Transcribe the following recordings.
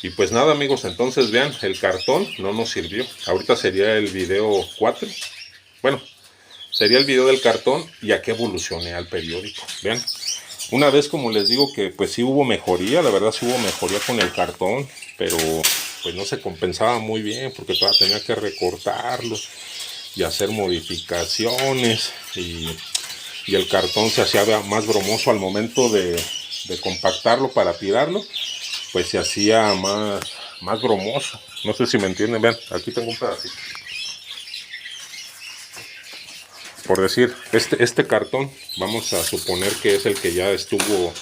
Y pues nada, amigos, entonces vean, el cartón no nos sirvió. Ahorita sería el video 4. Bueno, sería el video del cartón y a qué evolucioné al periódico. Vean, una vez como les digo que pues sí hubo mejoría, la verdad sí hubo mejoría con el cartón, pero pues no se compensaba muy bien porque todavía tenía que recortarlo y hacer modificaciones y el cartón se hacía más bromoso al momento de compactarlo para tirarlo, pues se hacía más bromoso. No sé si me entienden, vean, aquí tengo un pedacito. Por decir, este cartón, vamos a suponer que es el que ya estuvo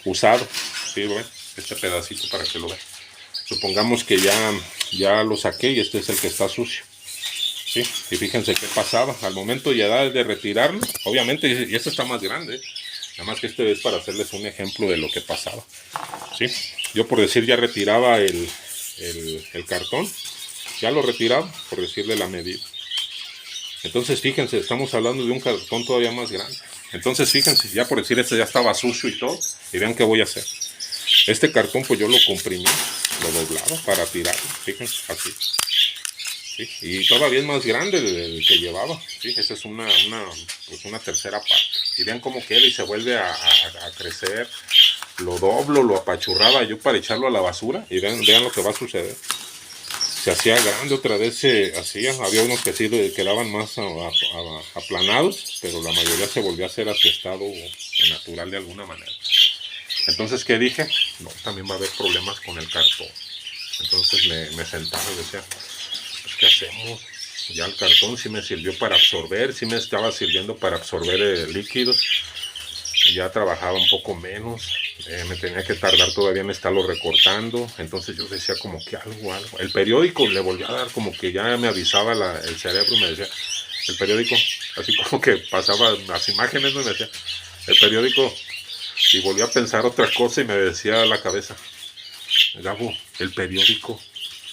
usado, ¿sí? ¿Ven? Este pedacito para que lo vean. Supongamos que ya lo saqué y este es el que está sucio, ¿sí? Y fíjense qué pasaba, al momento ya de retirarlo, obviamente, y este está más grande, nada más que este es para hacerles un ejemplo de lo que pasaba, ¿sí? Yo por decir ya retiraba el cartón, ya lo retiraba, por decirle la medida. Entonces fíjense, estamos hablando de un cartón todavía más grande. Entonces fíjense, ya por decir este ya estaba sucio y todo, y vean qué voy a hacer. Este cartón pues yo lo comprimí, lo doblaba para tirarlo, fíjense, así. ¿Sí? Y todavía es más grande del que llevaba, ¿sí? Esa es una tercera parte. Y vean cómo queda y se vuelve a crecer. Lo doblo, lo apachurraba yo para echarlo a la basura y vean lo que va a suceder. Se hacía grande otra vez, se hacía, había unos que sí quedaban más aplanados, pero la mayoría se volvió a hacer a su estado natural de alguna manera. Entonces, ¿qué dije? No, también va a haber problemas con el cartón. Entonces me sentaba y decía, pues, ¿qué hacemos? Ya el cartón sí me sirvió para absorber, sí me estaba sirviendo para absorber líquidos, ya trabajaba un poco menos, me tenía que tardar todavía en estarlo recortando, entonces yo decía como que algo. El periódico le volvió a dar como que ya me avisaba el cerebro y me decía, el periódico, así como que pasaba las imágenes, ¿no? Me decía, el periódico, y volví a pensar otra cosa y me decía a la cabeza, Gabo, el periódico.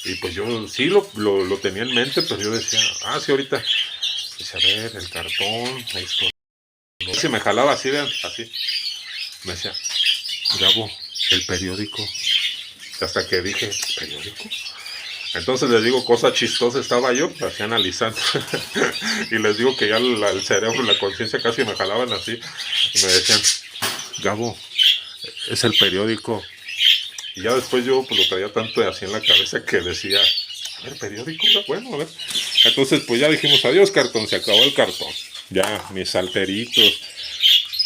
Y pues yo sí lo tenía en mente, pero yo decía, sí, ahorita, dice, a ver, el cartón, esto. No sé si me jalaba así, vean, así. Me decía, Gabo, el periódico. Hasta que dije, ¿periódico? Entonces les digo, cosa chistosa estaba yo, así analizando. Y les digo que ya el cerebro, la conciencia casi me jalaban así. Y me decían, Gabo, es el periódico. Y ya después yo pues, lo traía tanto así en la cabeza que decía, a ver, periódico, bueno, a ver. Entonces pues ya dijimos, adiós cartón, se acabó el cartón. Ya mis salteritos,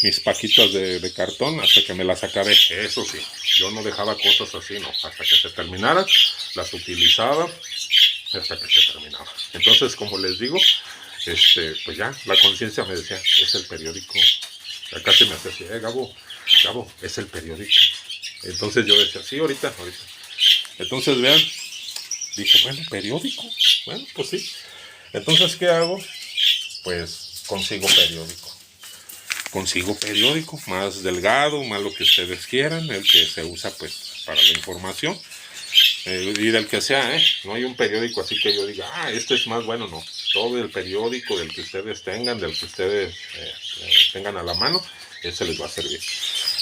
mis paquitas de cartón, hasta que me las acabé. Eso sí, yo no dejaba cosas así, no. Hasta que se terminaran, las utilizaba hasta que se terminaba. Entonces, como les digo, pues ya la conciencia me decía, es el periódico. Ya casi me hacía así, Gabo, es el periódico. Entonces yo decía, sí, ahorita. Entonces vean, dije, bueno, periódico. Bueno, pues sí. Entonces, ¿qué hago? Pues consigo periódico más delgado, más lo que ustedes quieran, el que se usa pues para la información, y del que sea, no hay un periódico así que yo diga, este es más bueno, no, todo el periódico del que ustedes tengan, del que ustedes tengan a la mano, ese les va a servir.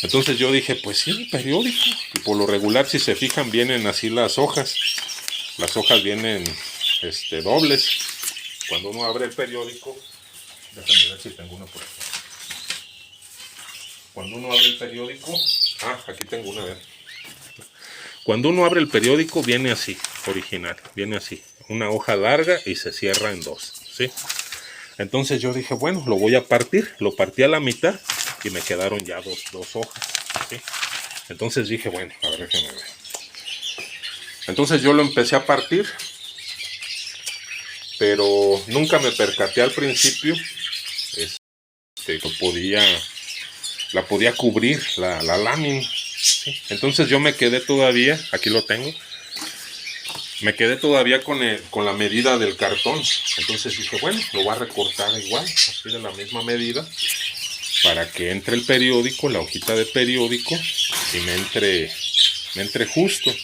Entonces yo dije, pues sí, periódico, y por lo regular si se fijan vienen así las hojas vienen dobles. Cuando uno abre el periódico, déjenme ver si tengo una por aquí. Cuando uno abre el periódico, aquí tengo una, vez. Cuando uno abre el periódico viene así, original, viene así, una hoja larga y se cierra en dos, ¿sí? Entonces yo dije, bueno, lo voy a partir, lo partí a la mitad y me quedaron ya dos hojas, ¿sí? Entonces dije, bueno, a ver, déjenme ver. Entonces yo lo empecé a partir, pero nunca me percaté al principio que la podía cubrir la lámina. ¿Sí? Entonces yo me quedé todavía, aquí lo tengo, me quedé todavía con la medida del cartón. Entonces dije, bueno, lo voy a recortar igual, así de la misma medida, para que entre el periódico, la hojita de periódico, y me entre justo.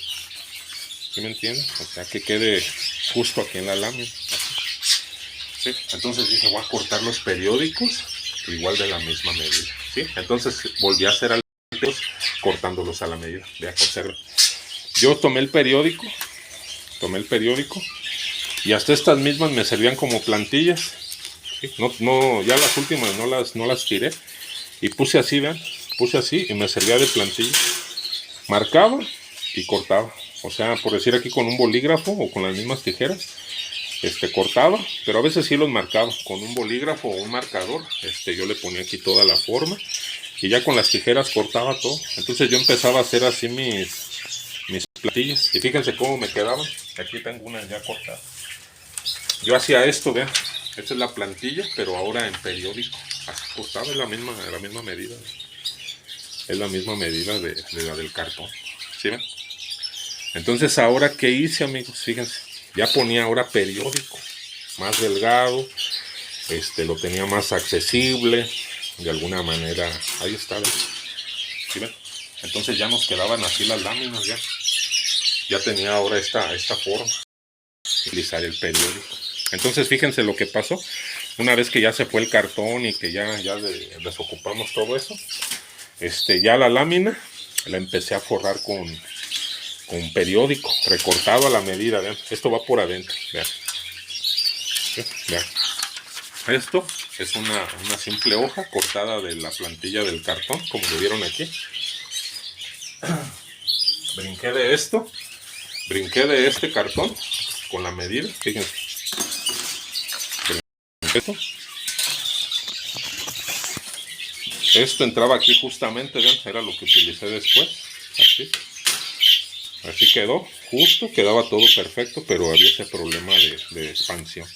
¿Sí me entienden? O sea, que quede justo aquí en la lámina. ¿Sí? Entonces dije, voy a cortar los periódicos igual de la misma medida. ¿Sí? Entonces volví a hacer cortándolos a la medida. Vean, observen. yo tomé el periódico, y hasta estas mismas me servían como plantillas. ¿Sí? No, ya las últimas no las tiré, y puse así, vean, y me servía de plantilla. Marcaba y cortaba, o sea, por decir aquí con un bolígrafo o con las mismas tijeras, cortaba, pero a veces sí los marcaba con un bolígrafo o un marcador. Yo le ponía aquí toda la forma y ya con las tijeras cortaba todo. Entonces yo empezaba a hacer así mis plantillas, y fíjense cómo me quedaban. Aquí tengo una ya cortada. Yo hacía esto, vean, esta es la plantilla, pero ahora en periódico. Así cortaba, es la misma medida. Es la misma medida de la del cartón. ¿Sí ven? Entonces ahora, ¿qué hice, amigos? Fíjense, ya ponía ahora periódico, más delgado, lo tenía más accesible, de alguna manera. Ahí está, ¿ven? ¿Sí ven? Entonces ya nos quedaban así las láminas, ya tenía ahora esta forma, utilizar el periódico. Entonces fíjense lo que pasó, una vez que ya se fue el cartón y que ya desocupamos todo eso, ya la lámina la empecé a forrar con periódico recortado a la medida. Vean, esto va por adentro, vean. Vean. Esto es una simple hoja cortada de la plantilla del cartón, como lo vieron aquí. Brinqué de este cartón con la medida, fíjense. Esto entraba aquí justamente, vean, era lo que utilicé después, así quedó, justo, quedaba todo perfecto, pero había ese problema de expansión.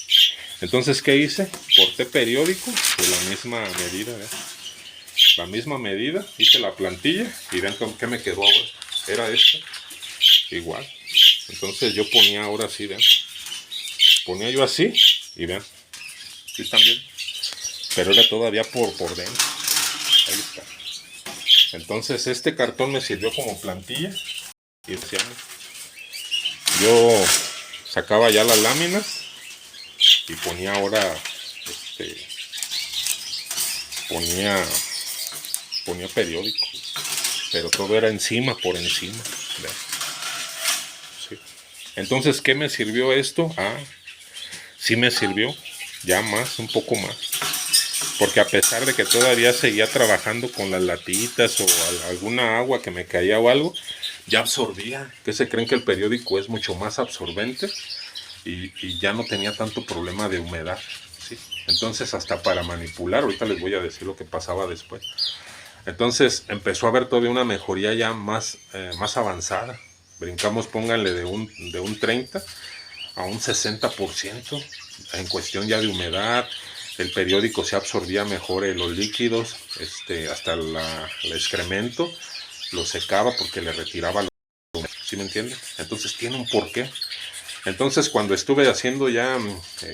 Entonces, ¿qué hice? Corté periódico de la misma medida, vean, la misma medida, hice la plantilla, y vean qué me quedó ahora, era esto, igual. Entonces yo ponía ahora así, vean, ponía yo así, y vean, ¿sí están bien? Pero era todavía por dentro. Ahí está. Entonces este cartón me sirvió como plantilla. Y yo sacaba ya las láminas y ponía ahora ponía periódico, pero todo era por encima. ¿Sí? Entonces, ¿qué me sirvió esto? Sí me sirvió ya un poco más, porque a pesar de que todavía seguía trabajando con las latitas o alguna agua que me caía o algo, ya absorbía. ¿Qué se creen? Que el periódico es mucho más absorbente y ya no tenía tanto problema de humedad, ¿sí? Entonces, hasta para manipular, ahorita les voy a decir lo que pasaba después. Entonces empezó a haber todavía una mejoría ya más avanzada. Brincamos, pónganle de un 30 a un 60% en cuestión ya de humedad. El periódico se absorbía mejor los líquidos, hasta el excremento lo secaba porque le retiraba la humedad, ¿sí me entienden? Entonces tiene un porqué. Entonces, cuando estuve haciendo ya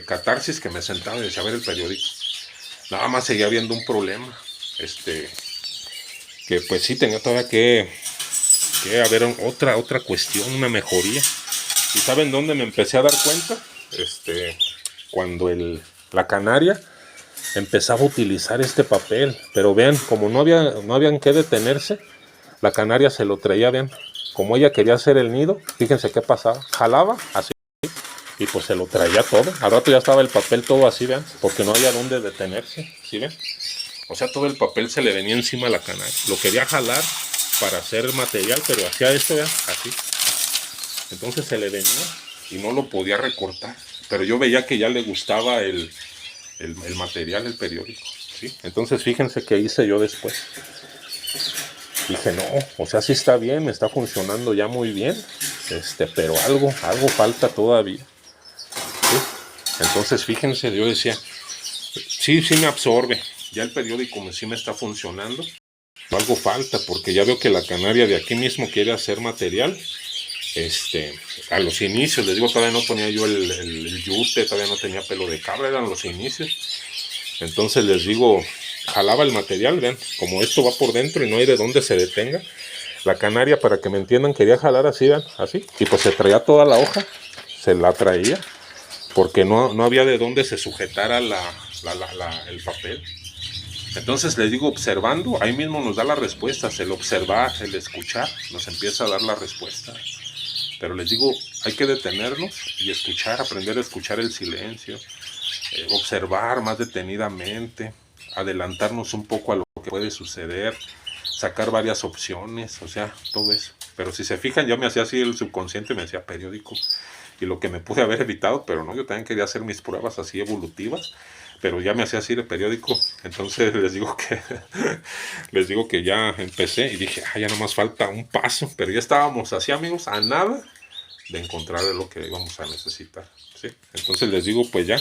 catarsis, que me sentaba y decía, a ver el periódico, nada más seguía habiendo un problema, que pues sí tenía todavía que haber otra cuestión, una mejoría. ¿Y saben dónde me empecé a dar cuenta? Cuando la canaria empezaba a utilizar este papel, pero vean, como no habían que detenerse, la canaria se lo traía, vean, como ella quería hacer el nido, fíjense qué pasaba, jalaba así y pues se lo traía todo. Al rato ya estaba el papel todo así, vean, porque no había dónde detenerse, ¿sí ven? O sea, todo el papel se le venía encima a la canaria, lo quería jalar para hacer material, pero hacía esto, vean, así. Entonces se le venía y no lo podía recortar, pero yo veía que ya le gustaba el material, el periódico, ¿sí? Entonces fíjense qué hice yo después. Dije, no, o sea, sí está bien, me está funcionando ya muy bien, pero algo falta todavía, ¿sí? Entonces fíjense, yo decía, sí me absorbe, ya el periódico sí me está funcionando, pero algo falta, porque ya veo que la canaria de aquí mismo quiere hacer material. A los inicios, les digo, todavía no ponía yo el yute, todavía no tenía pelo de cabra, eran los inicios. Entonces les digo, jalaba el material, vean, como esto va por dentro y no hay de dónde se detenga. La canaria, para que me entiendan, quería jalar así, vean, así, y pues se traía toda la hoja, se la traía, porque no había de dónde se sujetara el papel. Entonces les digo, observando, ahí mismo nos da la respuesta, el observar, el escuchar, nos empieza a dar la respuesta. Pero les digo, hay que detenernos y escuchar, aprender a escuchar el silencio, observar más detenidamente, adelantarnos un poco a lo que puede suceder, sacar varias opciones, o sea, todo eso. Pero si se fijan, yo me hacía así, el subconsciente me hacía periódico, y lo que me pude haber evitado, pero no, yo también quería hacer mis pruebas así evolutivas, pero ya me hacía así el periódico. Entonces les digo que ya empecé y dije, ya nomás falta un paso, pero ya estábamos así, amigos, a nada de encontrar lo que íbamos a necesitar, ¿sí? Entonces les digo, pues ya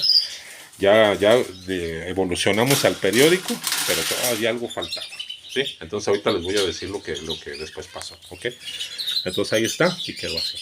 evolucionamos al periódico, pero todavía algo faltaba, ¿sí? Entonces ahorita les voy a decir lo que después pasó, ¿ok? Entonces ahí está y quedó así.